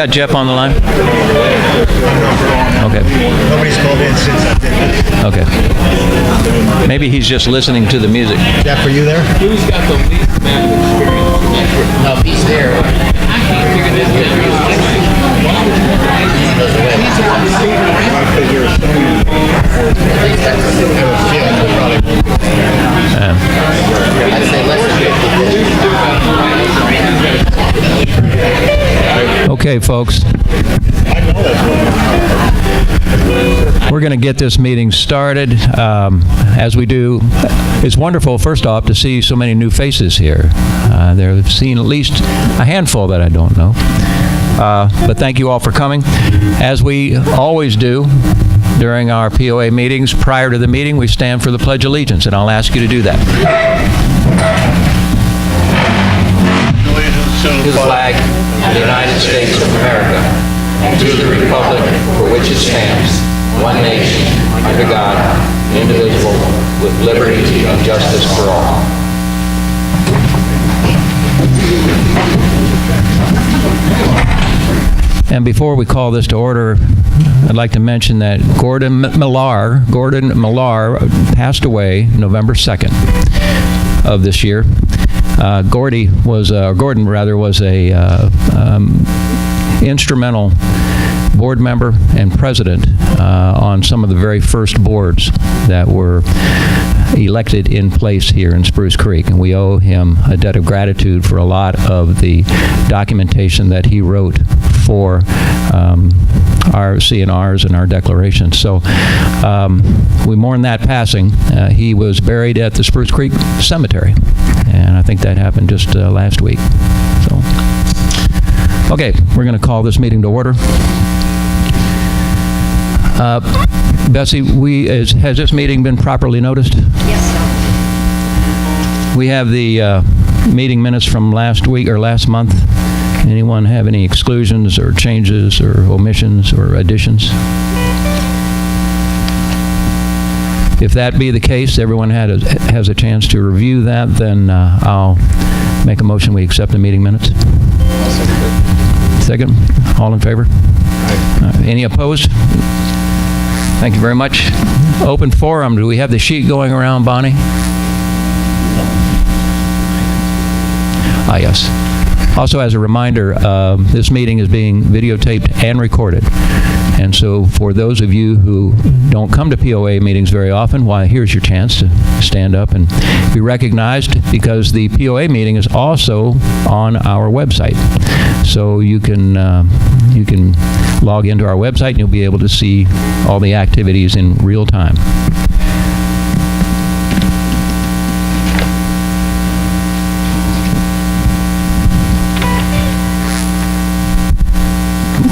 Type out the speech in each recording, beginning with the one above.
got Jeff on the line? Okay. Nobody's called in since I did that. Okay. Maybe he's just listening to the music. Jeff, are you there? Who's got the least amount of experience? No, if he's there, I can't figure this I'd say less than 50. Okay, folks. We're going to get this meeting started. As we do, it's wonderful, first off, to see so many new faces here. I've seen at least a handful that I don't know. But thank you all for coming. As we always do during our POA meetings, prior to the meeting, we stand for the Pledge of Allegiance, and I'll ask you to do that. To the flag of the United States of America, and to the republic for which it stands, one nation, under God, indivisible, with liberty and justice for all. And before we call this to order, I'd like to mention that Gordon Millar passed away November 2nd of this year. Gordon was a instrumental board member and president on some of the very first boards that were elected in place here in Spruce Creek, and we owe him a debt of gratitude for a lot of the documentation that he wrote for our CNRs and our declarations. So we mourn that passing. He was buried at the Spruce Creek Cemetery, and I think that happened just last week. So, okay, we're going to call this meeting to order. Bessie, has this meeting been properly noticed? Yes, sir. We have the meeting minutes from last week or last month. Anyone have any exclusions or changes or omissions or additions? If that be the case, everyone has a chance to review that, then I'll make a motion we accept the meeting minutes. Second. All in favor? Any opposed? Thank you very much. Open forum. Do we have the sheet going around, Bonnie? Ah, yes. Also, as a reminder, this meeting is being videotaped and recorded. And so for those of you who don't come to POA meetings very often, why, here's your chance to stand up and be recognized, because the POA meeting is also on our website. So you can log into our website and you'll be able to see all the activities in real time.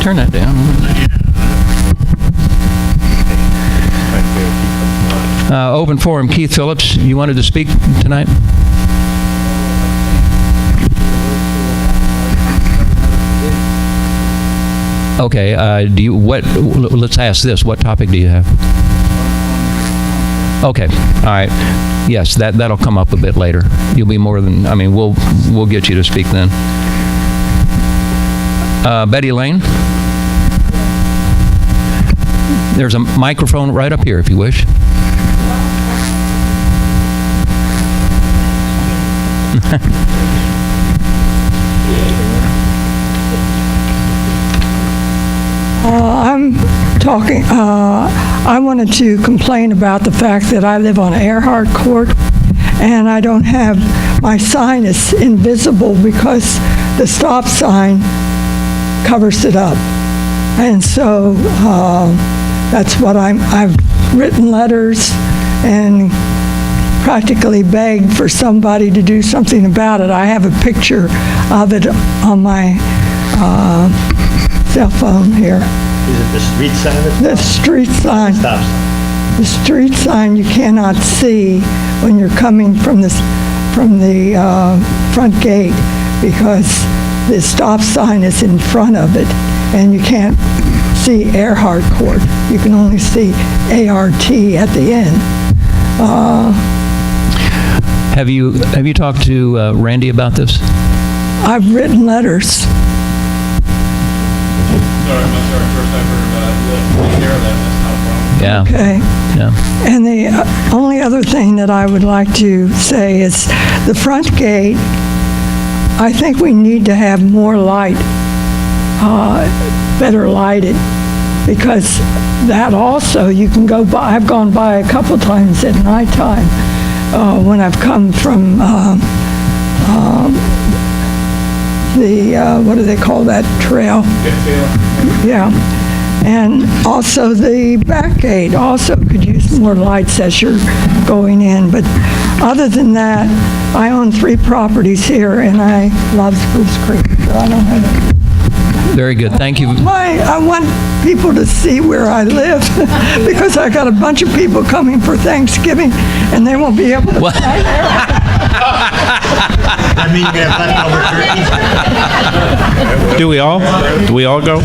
Turn that down. Open forum. Keith Phillips, you wanted to speak tonight? Okay. Let's ask this. What topic do you have? Okay. All right. Yes, that'll come up a bit later. You'll be more than. I mean, we'll get you to speak then. Betty Lane. There's a microphone right up here if you wish. I wanted to complain about the fact that I live on Earhart Court and I don't have, my sign is invisible because the stop sign covers it up. And so that's what I've written letters and practically begged for somebody to do something about it. I have a picture of it on my cell phone here. Is it the street sign? The street sign. Stop sign. The street sign you cannot see when you're coming from the front gate because the stop sign is in front of it, and you can't see Earhart Court. You can only see ART at the end. Have you talked to Randy about this? I've written letters. sorry, first I've heard about it. We'll take care of that, that's not a problem. Yeah, Okay. yeah. And the only other thing that I would like to say is the front gate, I think we need to have more light, better lighted, because that also, you can go by, I've gone by a couple times at nighttime when I've come from what do they call that trail? Yeah. And also the back gate also could use more lights as you're going in. But other than that, I own 3 properties here, and I love Spruce Creek. So I don't have Very good. Thank you. I want people to see where I live because I got a bunch of people coming for Thanksgiving, and they won't be able to find there. I mean, you're gonna have leftover turkeys? Do we all? Do we all go?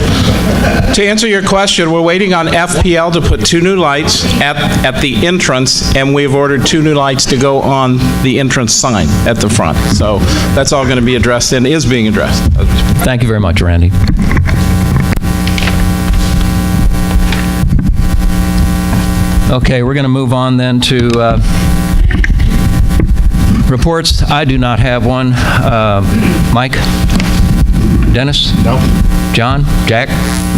To answer your question, we're waiting on FPL to put 2 new lights at the entrance, and we've ordered 2 new lights to go on the entrance sign at the front. So that's all going to be addressed and is being addressed. Thank you very much, Randy. Okay, we're going to move on then to reports. I do not have one. Mike? Dennis? No. John? Jack,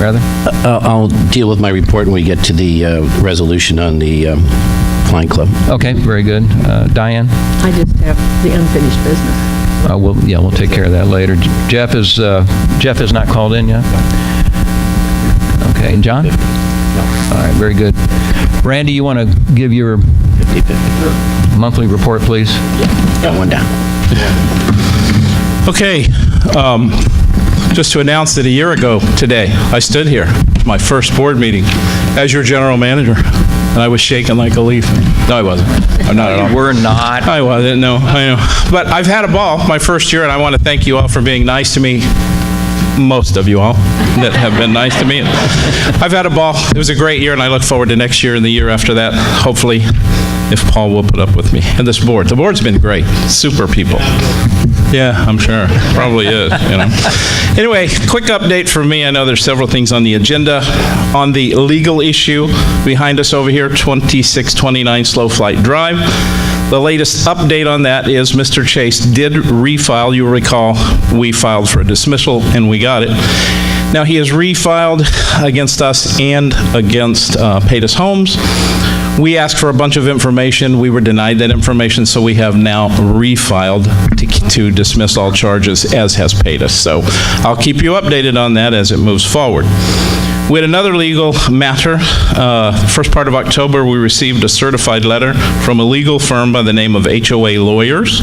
rather? I'll deal with my report when we get to the resolution on the Flying Club. Okay, very good. Diane? I just have the unfinished business. We'll take care of that later. Jeff is not called in yet? Okay, John? No. All right, very good. Randy, you want to give your 50/50. monthly report, please? Got one down. Okay, just to announce that a year ago today, I stood here, my first board meeting, as your general manager, and I was shaking like a leaf. No, I wasn't. I'm not at all. We're not. I wasn't, no, I know. But I've had a ball my first year, and I want to thank you all for being nice to me, most of you all that have been nice to me. I've had a ball. It was a great year, and I look forward to next year and the year after that, hopefully, if Paul will put up with me. And this board. The board's been great. Super people. Yeah, I'm sure. Probably is, you know. Anyway, quick update from me. I know there's several things on the agenda. On the legal issue behind us over here, 2629 Slow Flight Drive. The latest update on that is Mr. Chase did refile. You'll recall we filed for a dismissal, and we got it. Now, he has refiled against us and against Paytas Homes. We asked for a bunch of information. We were denied that information, so we have now refiled to dismiss all charges, as has Paytas. So I'll keep you updated on that as it moves forward. We had another legal matter. First part of October, we received a certified letter from a legal firm by the name of HOA Lawyers,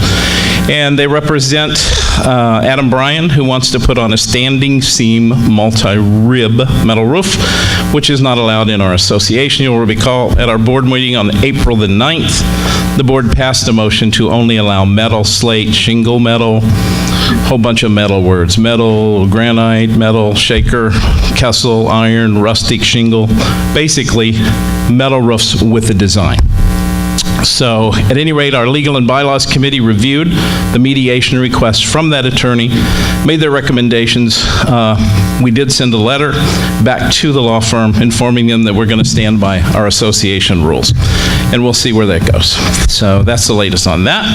and they represent Adam Bryan, who wants to put on a standing seam multi-rib metal roof, which is not allowed in our association. You'll recall at our board meeting on April the 9th, the board passed a motion to only allow metal, slate, shingle metal, whole bunch of metal words, metal, granite, metal, shaker, Kessel, iron, rustic shingle, basically metal roofs with a design. So, at any rate, our Legal and Bylaws Committee reviewed the mediation request from that attorney, made their recommendations. We did send a letter back to the law firm informing them that we're going to stand by our association rules, and we'll see where that goes. So, that's the latest on that.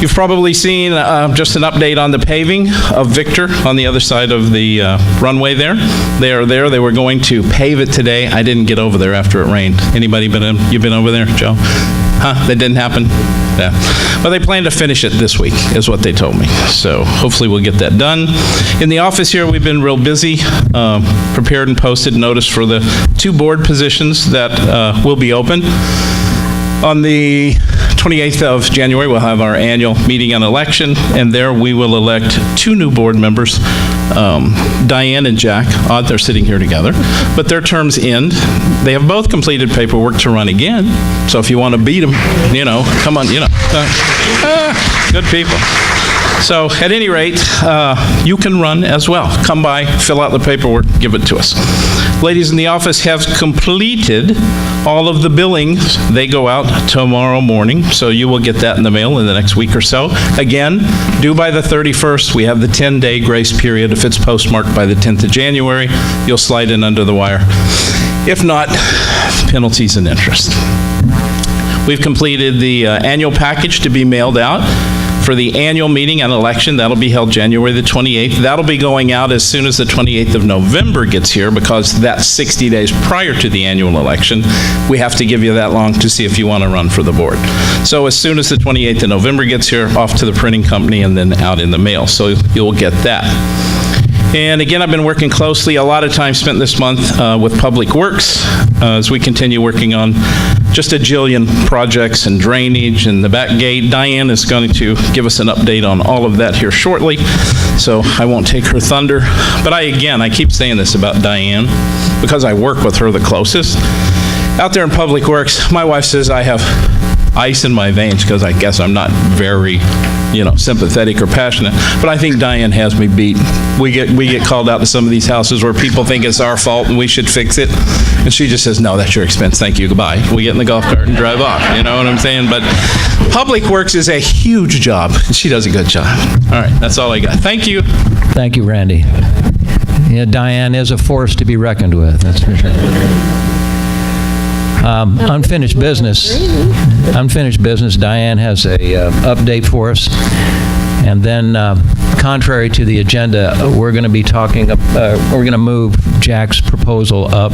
You've probably seen just an update on the paving of Victor on the other side of the runway there. They are there. They were going to pave it today. I didn't get over there after it rained. Anybody you've been over there, Joe? Huh? That didn't happen? Yeah. But they plan to finish it this week, is what they told me. So hopefully we'll get that done. In the office here, we've been real busy, prepared and posted notice for the 2 board positions that will be open. On the 28th of January, we'll have our annual meeting on election, and there we will elect 2 new board members, Diane and Jack. Odd they're sitting here together, but their terms end. They have both completed paperwork to run again, so if you want to beat them, come on, good people. So, at any rate, you can run as well. Come by, fill out the paperwork, give it to us. Ladies in the office have completed all of the billings. They go out tomorrow morning, so you will get that in the mail in the next week or so. Again, due by the 31st. We have the 10-day grace period. If it's postmarked by the 10th of January, you'll slide in under the wire. If not, penalties and interest. We've completed the annual package to be mailed out for the annual meeting and election. That'll be held January the 28th. That'll be going out as soon as the 28th of November gets here, because that's 60 days prior to the annual election. We have to give you that long to see if you want to run for the board. So as soon as the 28th of November gets here, off to the printing company and then out in the mail. So you'll get that. And again, I've been working closely, a lot of time spent this month with Public Works as we continue working on just a jillion projects and drainage and the back gate. Diane is going to give us an update on all of that here shortly, so I won't take her thunder. But I keep saying this about Diane because I work with her the closest. Out there in Public Works, my wife says I have ice in my veins because I guess I'm not very, sympathetic or passionate. But I think Diane has me beat. We get called out to some of these houses where people think it's our fault and we should fix it. And she just says, no, that's your expense. Thank you. Goodbye. We get in the golf cart and drive off. You know what I'm saying? But Public Works is a huge job. And she does a good job. All right. That's all I got. Thank you. Thank you, Randy. Yeah, Diane is a force to be reckoned with, that's for sure. Unfinished business. Diane has a update for us. And then, contrary to the agenda, we're going to be talking, we're going to move Jack's proposal up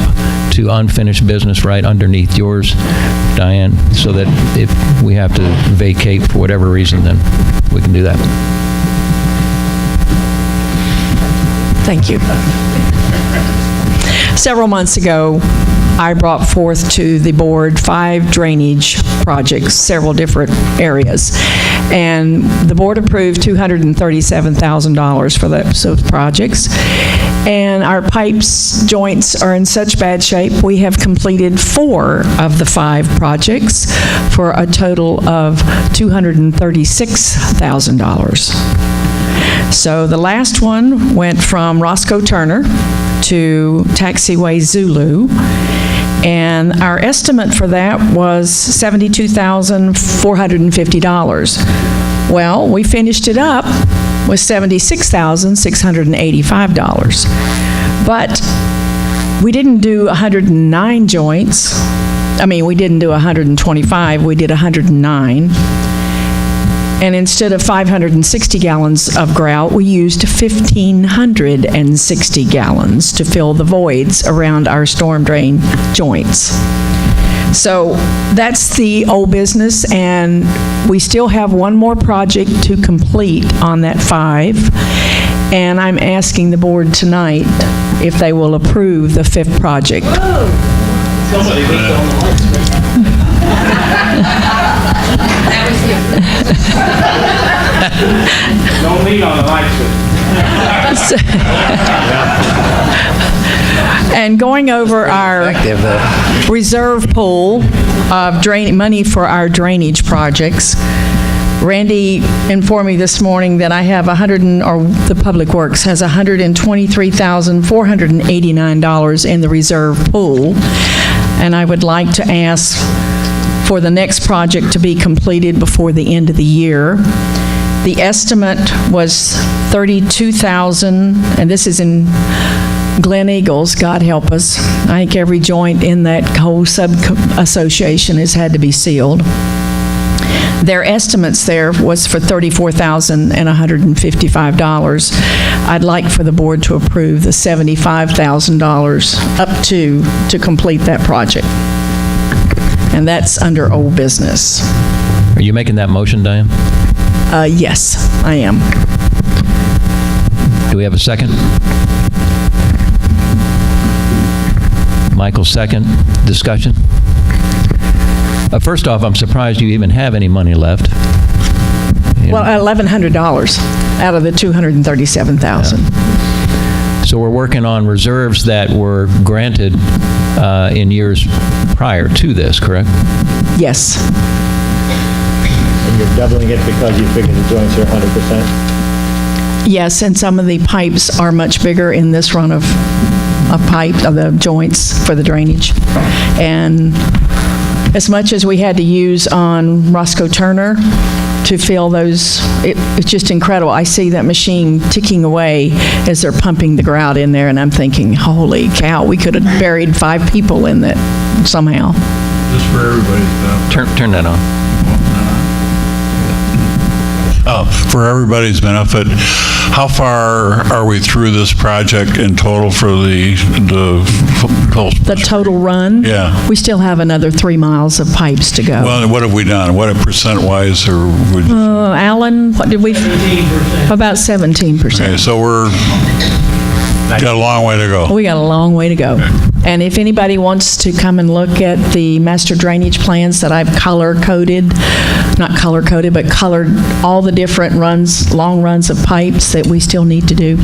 to unfinished business right underneath yours, Diane, so that if we have to vacate for whatever reason, then we can do that. Thank you. Several months ago, I brought forth to the board 5 drainage projects, several different areas. And the board approved $237,000 for those projects. And our pipes joints are in such bad shape, we have completed 4 of the 5 projects for a total of $236,000. So the last one went from Roscoe Turner to Taxiway Zulu, and our estimate for that was $72,450. Well, we finished it up with $76,685. But we didn't do 109 joints. We didn't do 125, we did 109. And instead of 560 gallons of grout, we used 1,560 gallons to fill the voids around our storm drain joints. So that's the old business, and we still have one more project to complete on that 5. And I'm asking the board tonight if they will approve the 5th project. Somebody leaned on the lights. Don't lean on the lights. And going over our reserve pool of money for our drainage projects, Randy informed me this morning that I have the Public Works has $123,489 in the reserve pool, and I would like to ask for the next project to be completed before the end of the year. The estimate was $32,000, and this is in Glen Eagles, God help us. I think every joint in that whole sub-association has had to be sealed. Their estimates there was for $34,155. I'd like for the board to approve the $75,000 up to complete that project. And that's under old business. Are you making that motion, Diane? Yes, I am. Do we have a second? Michael, second. Discussion? First off, I'm surprised you even have any money left. Well, $1,100 out of the $237,000. So we're working on reserves that were granted in years prior to this, correct? Yes. And you're doubling it because you figure the joints are 100%? Yes, and some of the pipes are much bigger in this run of of pipe, of the joints for the drainage. And as much as we had to use on Roscoe Turner to fill those, it's just incredible. I see that machine ticking away as they're pumping the grout in there, and I'm thinking, holy cow, we could have buried 5 people in that somehow. Just for everybody's benefit. Turn that on. For everybody's benefit, how far are we through this project in total for the total run? Yeah. We still have another 3 miles of pipes to go. Well, what have we done? What percent-wise or? Alan, what did we? 17%. About 17%. Okay, so we're got a long way to go. We got a long way to go. And if anybody wants to come and look at the master drainage plans that I've color-coded, not color-coded, but colored all the different runs, long runs of pipes that we still need to do,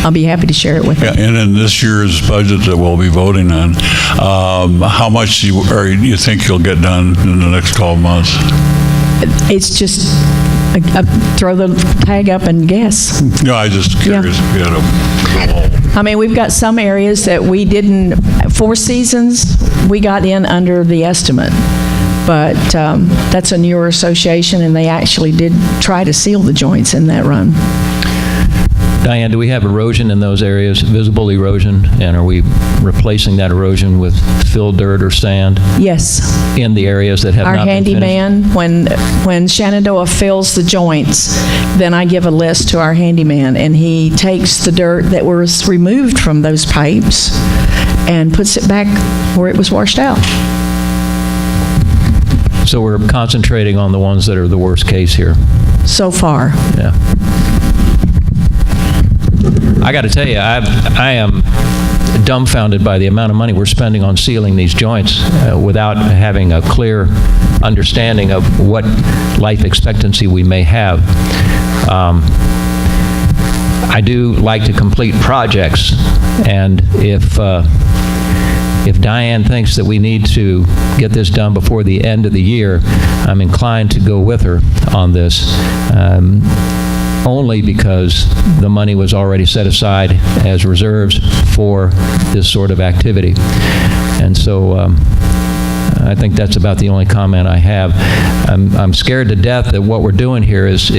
I'll be happy to share it with you. Yeah, and in this year's budget that we'll be voting on, how much do you think you'll get done in the next 12 months? It's just throw the tag up and guess. No, I just curious if you had a I mean, we've got some areas that we didn't, 4 seasons, we got in under the estimate. But that's a newer association, and they actually did try to seal the joints in that run. Diane, do we have erosion in those areas, visible erosion? And are we replacing that erosion with filled dirt or sand Yes. in the areas that have Our not been finished? handyman, when Shenandoah fills the joints, then I give a list to our handyman, and he takes the dirt that was removed from those pipes and puts it back where it was washed out. So we're concentrating on the ones that are the worst case here. So far. Yeah. I got to tell you, I am dumbfounded by the amount of money we're spending on sealing these joints without having a clear understanding of what life expectancy we may have. I do like to complete projects, and if Diane thinks that we need to get this done before the end of the year, I'm inclined to go with her on this. Only because the money was already set aside as reserves for this sort of activity. And so I think that's about the only comment I have. I'm scared to death that what we're doing here is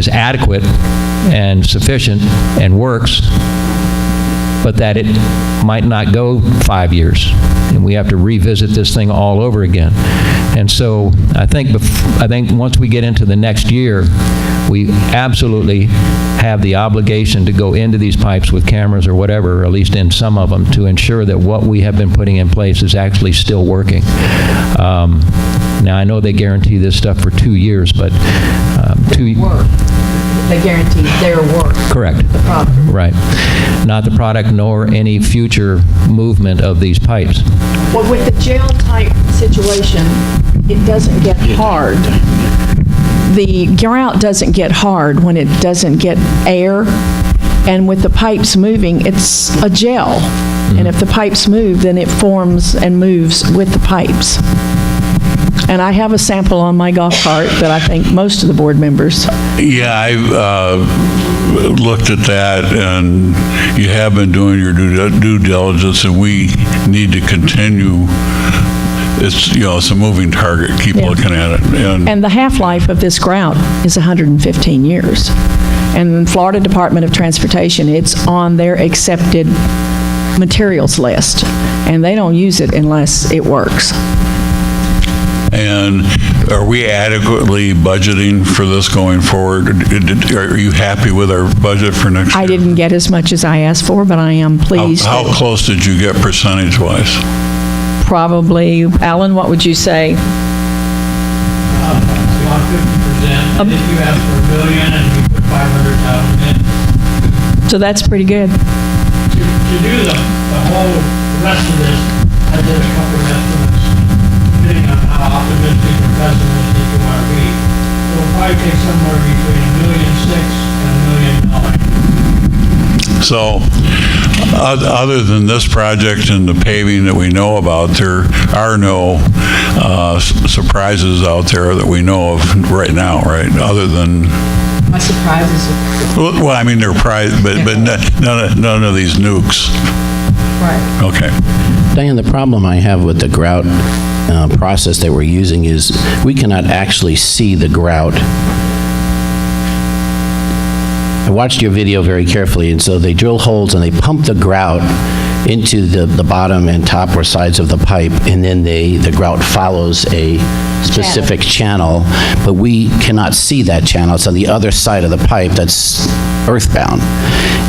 adequate and sufficient and works, but that it might not go 5 years, and we have to revisit this thing all over again. And so I think once we get into the next year, we absolutely have the obligation to go into these pipes with cameras or whatever, or at least in some of them, to ensure that what we have been putting in place is actually still working. Now, I know they guarantee this stuff for 2 years, but 2 years. They guarantee their work. Correct. The product. Right. Not the product nor any future movement of these pipes. Well, with the jail-type situation, it doesn't get hard. The grout doesn't get hard when it doesn't get air, and with the pipes moving, it's a gel. And if the pipes move, then it forms and moves with the pipes. And I have a sample on my golf cart that I think most of the board members. Yeah, I've looked at that, and you have been doing your due diligence, and we need to continue. It's, it's a moving target. Keep looking at it. And the half-life of this grout is 115 years. And the Florida Department of Transportation, it's on their accepted materials list, and they don't use it unless it works. And are we adequately budgeting for this going forward? Are you happy with our budget for next year? I didn't get as much as I asked for, but I am pleased. How close did you get percentage-wise? Probably, Alan, what would you say? About 50%. And if you ask for $1 million and you put 500,000 in, So that's pretty good. to do the whole rest of this, I did a couple of estimates, depending on how optimistic or pessimistic you want to be. It'll probably take somewhere between $1.6 million and $1 million. So, other than this project and the paving that we know about, there are no surprises out there that we know of right now, right? Other than My surprise is, Well, I mean, they're private, but none of these nukes. right. Okay. Diane, the problem I have with the grout process that we're using is we cannot actually see the grout. I watched your video very carefully, and so they drill holes and they pump the grout into the bottom and top or sides of the pipe, and then the grout follows a specific channel, but we cannot see that channel. It's on the other side of the pipe that's earthbound.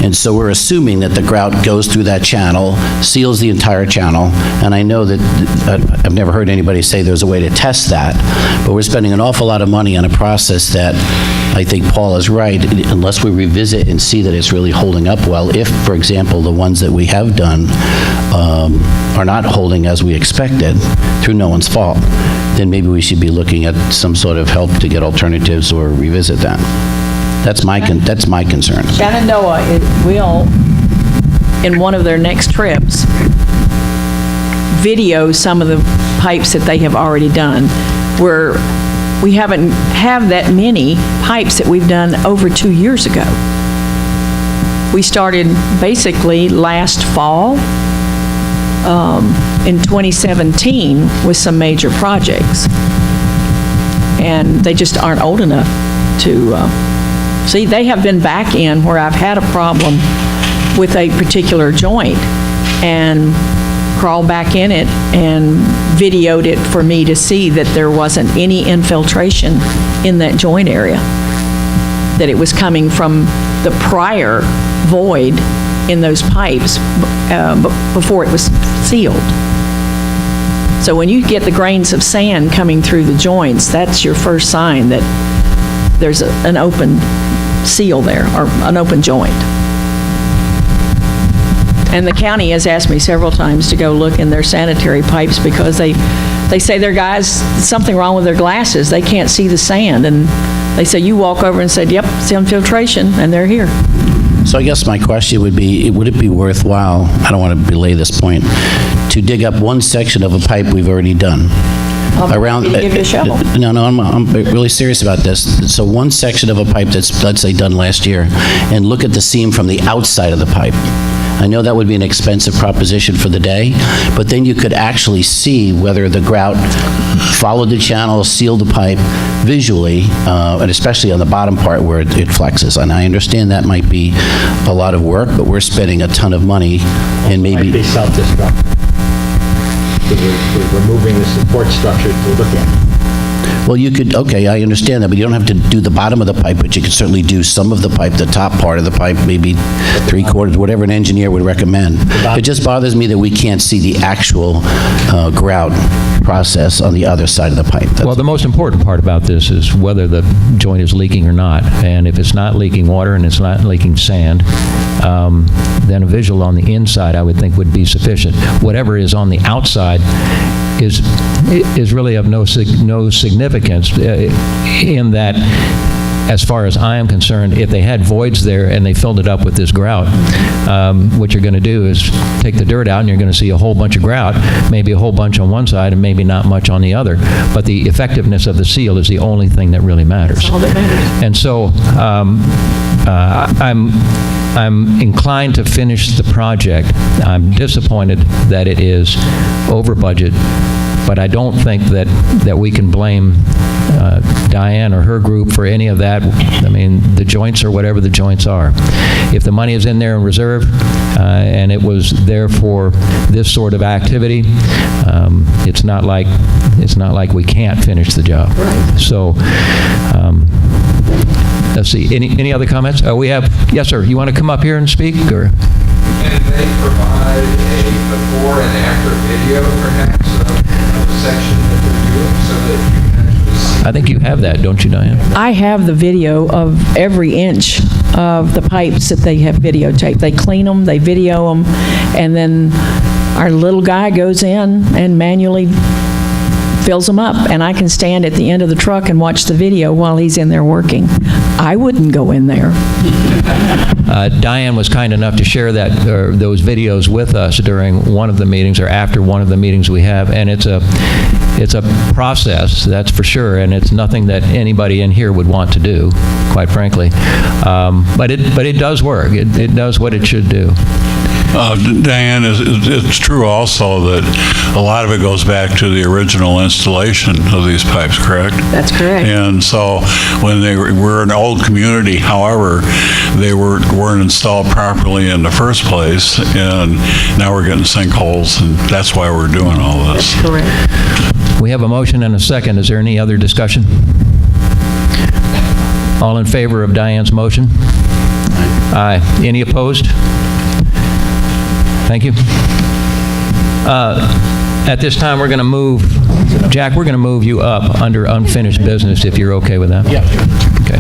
And so we're assuming that the grout goes through that channel, seals the entire channel, and I know that, I've never heard anybody say there's a way to test that, but we're spending an awful lot of money on a process that I think Paul is right, unless we revisit and see that it's really holding up well. If, for example, the ones that we have done are not holding as we expected, through no one's fault, then maybe we should be looking at some sort of help to get alternatives or revisit that. That's my concern. Shenandoah will, in one of their next trips, video some of the pipes that they have already done, where we haven't have that many pipes that we've done over 2 years ago. We started basically last fall in 2017 with some major projects. And they just aren't old enough to, see, they have been back in where I've had a problem with a particular joint and crawled back in it and videoed it for me to see that there wasn't any infiltration in that joint area, that it was coming from the prior void in those pipes before it was sealed. So when you get the grains of sand coming through the joints, that's your first sign that there's an open seal there, or an open joint. And the county has asked me several times to go look in their sanitary pipes because they say their guys, something wrong with their glasses, they can't see the sand, and they say, you walk over and said, yep, it's infiltration, and they're here. So I guess my question would be, would it be worthwhile, I don't want to belay this point, to dig up one section of a pipe we've already done? Give you a shovel. No, I'm really serious about this. So one section of a pipe that's, let's say, done last year, and look at the seam from the outside of the pipe. I know that would be an expensive proposition for the day, but then you could actually see whether the grout followed the channel, sealed the pipe visually, and especially on the bottom part where it flexes. And I understand that might be a lot of work, but we're spending a ton of money, and Might maybe... be self-destruct. We're removing the support structure to look at. Well, you could, okay, I understand that, but you don't have to do the bottom of the pipe, but you could certainly do some of the pipe, the top part of the pipe, maybe 3/4, whatever an engineer would recommend. It just bothers me that we can't see the actual grout process on the other side of the pipe. That's Well, the most important part about this is whether the joint is leaking or not. And if it's not leaking water and it's not leaking sand, then a visual on the inside, I would think, would be sufficient. Whatever is on the outside is really of no significance in that, as far as I am concerned, if they had voids there and they filled it up with this grout, what you're going to do is take the dirt out and you're going to see a whole bunch of grout, maybe a whole bunch on one side and maybe not much on the other. But the effectiveness of the seal is the only thing that really matters. All that matters. And so I'm inclined to finish the project. I'm disappointed that it is over budget, but I don't think that we can blame Diane or her group for any of that. I mean, the joints are whatever the joints are. If the money is in there in reserve and it was there for this sort of activity, it's not like we can't finish the job. Right. So. Let's see, any other comments? We have, yes, sir, you want to come up here and speak, or? Can they provide a before and after video, perhaps, of the section that they're doing, so that you can actually see? I think you have that, don't you, Diane? I have the video of every inch of the pipes that they have videotaped. They clean them, they video them, and then our little guy goes in and manually fills them up, and I can stand at the end of the truck and watch the video while he's in there working. I wouldn't go in there. Diane was kind enough to share those videos with us during one of the meetings or after one of the meetings we have, and it's a process, that's for sure, and it's nothing that anybody in here would want to do, quite frankly. But it does work. It does what it should do. Diane, it's true also that a lot of it goes back to the original installation of these pipes, correct? That's correct. And so when they were an old community, however, they weren't installed properly in the first place, and now we're getting sinkholes, and that's why we're doing all this. That's correct. We have a motion and a second. Is there any other discussion? All in favor of Diane's motion? Aye. Any opposed? Thank you. At this time, we're going to move, Jack, we're going to move you up under unfinished business, if you're okay with that. Yeah. Okay.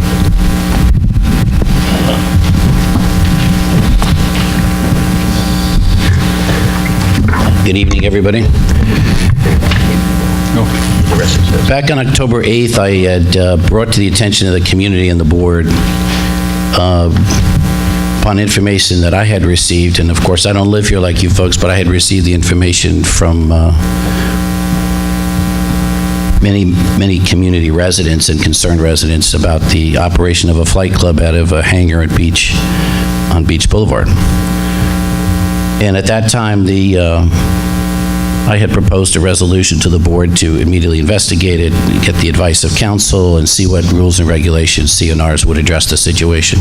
Good evening, everybody. Back on October 8th, I had brought to the attention of the community and the board upon information that I had received, and of course, I don't live here like you folks, but I had received the information from many community residents and concerned residents about the operation of a flight club out of a hangar at on Beach Boulevard. And at that time, I had proposed a resolution to the board to immediately investigate it, get the advice of council, and see what rules and regulations, CNRs, would address the situation.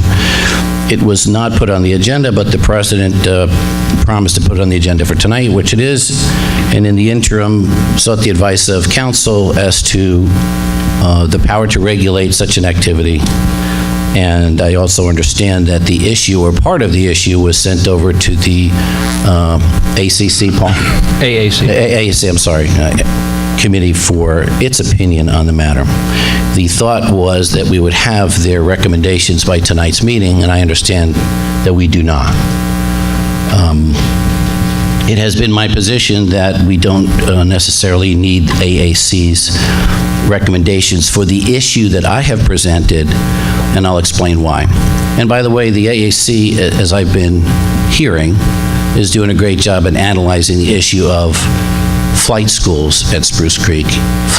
It was not put on the agenda, but the president promised to put it on the agenda for tonight, which it is, and in the interim, sought the advice of council as to the power to regulate such an activity. And I also understand that the issue, or part of the issue, was sent over to the ACC, Paul? AAC, I'm sorry, committee for its opinion on the matter. The thought was that we would have their recommendations by tonight's meeting, and I understand that we do not. It has been my position that we don't necessarily need AAC's recommendations for the issue that I have presented, and I'll explain why. And by the way, the AAC, as I've been hearing, is doing a great job in analyzing the issue of flight schools at Spruce Creek,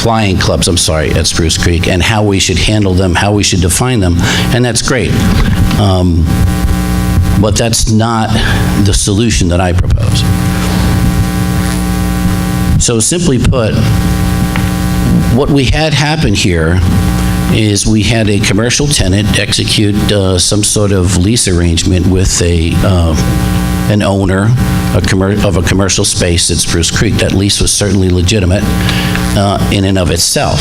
flying clubs, I'm sorry, at Spruce Creek, and how we should handle them, how we should define them, and that's great. But that's not the solution that I propose. So simply put, what we had happen here is we had a commercial tenant execute some sort of lease arrangement with an owner of a commercial space at Spruce Creek. That lease was certainly legitimate in and of itself.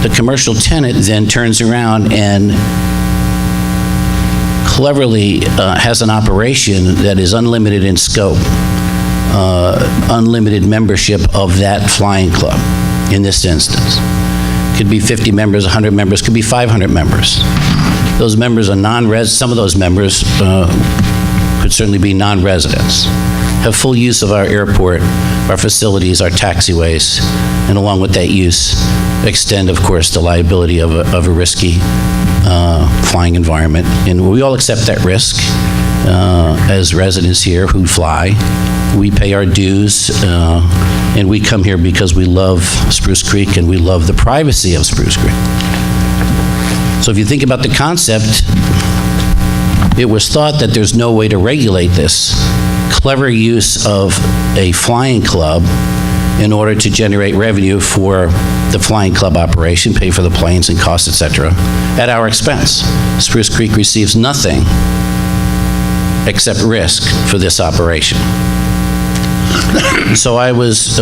The commercial tenant then turns around and cleverly has an operation that is unlimited in scope, unlimited membership of that flying club in this instance. Could be 50 members, 100 members, could be 500 members. Those members are some of those members could certainly be non-residents, have full use of our airport, our facilities, our taxiways, and along with that use, extend, of course, the liability of a risky flying environment. And we all accept that risk as residents here who fly. We pay our dues, and we come here because we love Spruce Creek and we love the privacy of Spruce Creek. So if you think about the concept, it was thought that there's no way to regulate this clever use of a flying club in order to generate revenue for the flying club operation, pay for the planes and costs, etc., at our expense. Spruce Creek receives nothing except risk for this operation. So I was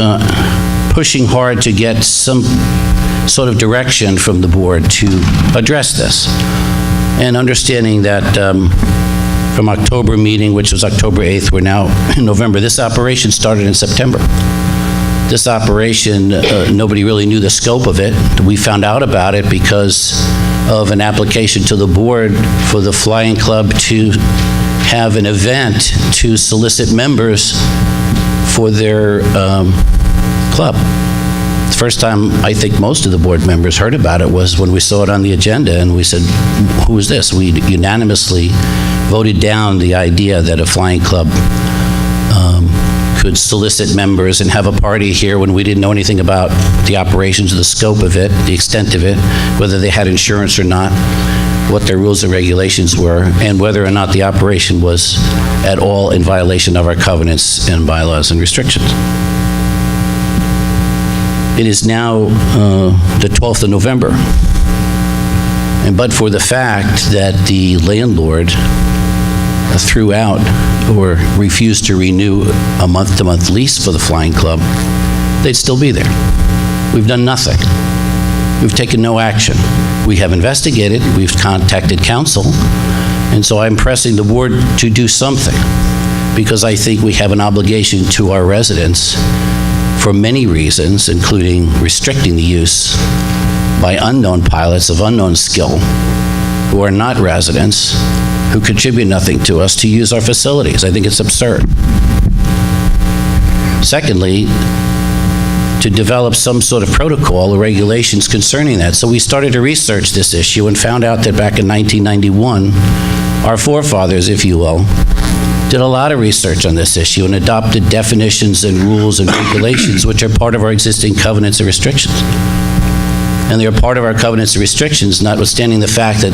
pushing hard to get some sort of direction from the board to address this, and understanding that from October meeting, which was October 8th, we're now in November. This operation started in September. This operation, nobody really knew the scope of it. We found out about it because of an application to the board for the flying club to have an event to solicit members for their club. first time I think most of the board members heard about it was when we saw it on the agenda, and we said, who is this? We unanimously voted down the idea that a flying club could solicit members and have a party here when we didn't know anything about the operations, the scope of it, the extent of it, whether they had insurance or not, what their rules and regulations were, and whether or not the operation was at all in violation of our covenants and bylaws and restrictions. It is now the 12th of November, and but for the fact that the landlord threw out or refused to renew a month-to-month lease for the Flying Club, they'd still be there. We've done nothing. We've taken no action. We have investigated, we've contacted council, and so I'm pressing the board to do something, because I think we have an obligation to our residents for many reasons, including restricting the use by unknown pilots of unknown skill who are not residents, who contribute nothing to us, to use our facilities. I think it's absurd. Secondly, to develop some sort of protocol or regulations concerning that. So we started to research this issue and found out that back in 1991, our forefathers, if you will, did a lot of research on this issue and adopted definitions and rules and regulations which are part of our existing covenants and restrictions. And they are part of our covenants and restrictions, notwithstanding the fact that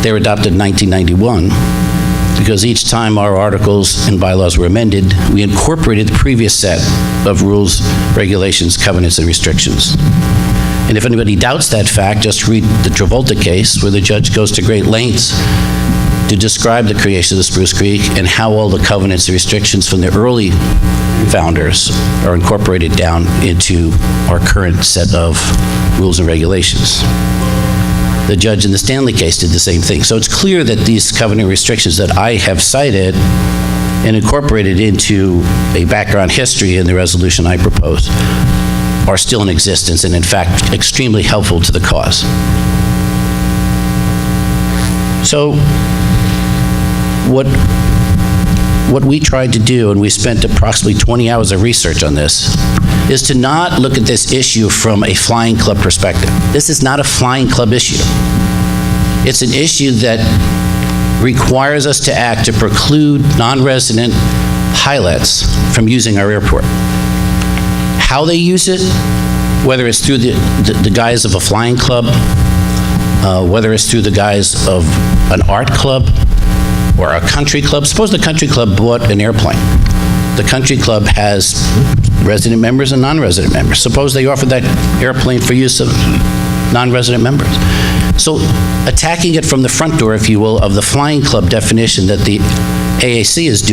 they were adopted in 1991, because each time our articles and bylaws were amended, we incorporated the previous set of rules, regulations, covenants, and restrictions. And if anybody doubts that fact, just read the Travolta case, where the judge goes to great lengths to describe the creation of the Spruce Creek and how all the covenants and restrictions from the early founders are incorporated down into our current set of rules and regulations. The judge in the Stanley case did the same thing. So it's clear that these covenant restrictions that I have cited and incorporated into a background history in the resolution I proposed are still in existence and in fact extremely helpful to the cause. So what we tried to do, and we spent approximately 20 hours of research on this, is to not look at this issue from a flying club perspective. This is not a flying club issue. It's an issue that requires us to act to preclude non-resident pilots from using our airport. How they use it, whether it's through the guise of a flying club, whether it's through the guise of an art club or a country club. Suppose the country club bought an airplane. The country club has resident members and non-resident members. Suppose they offered that airplane for use of non-resident members. So attacking it from the front door, if you will, of the flying club definition that the AAC is doing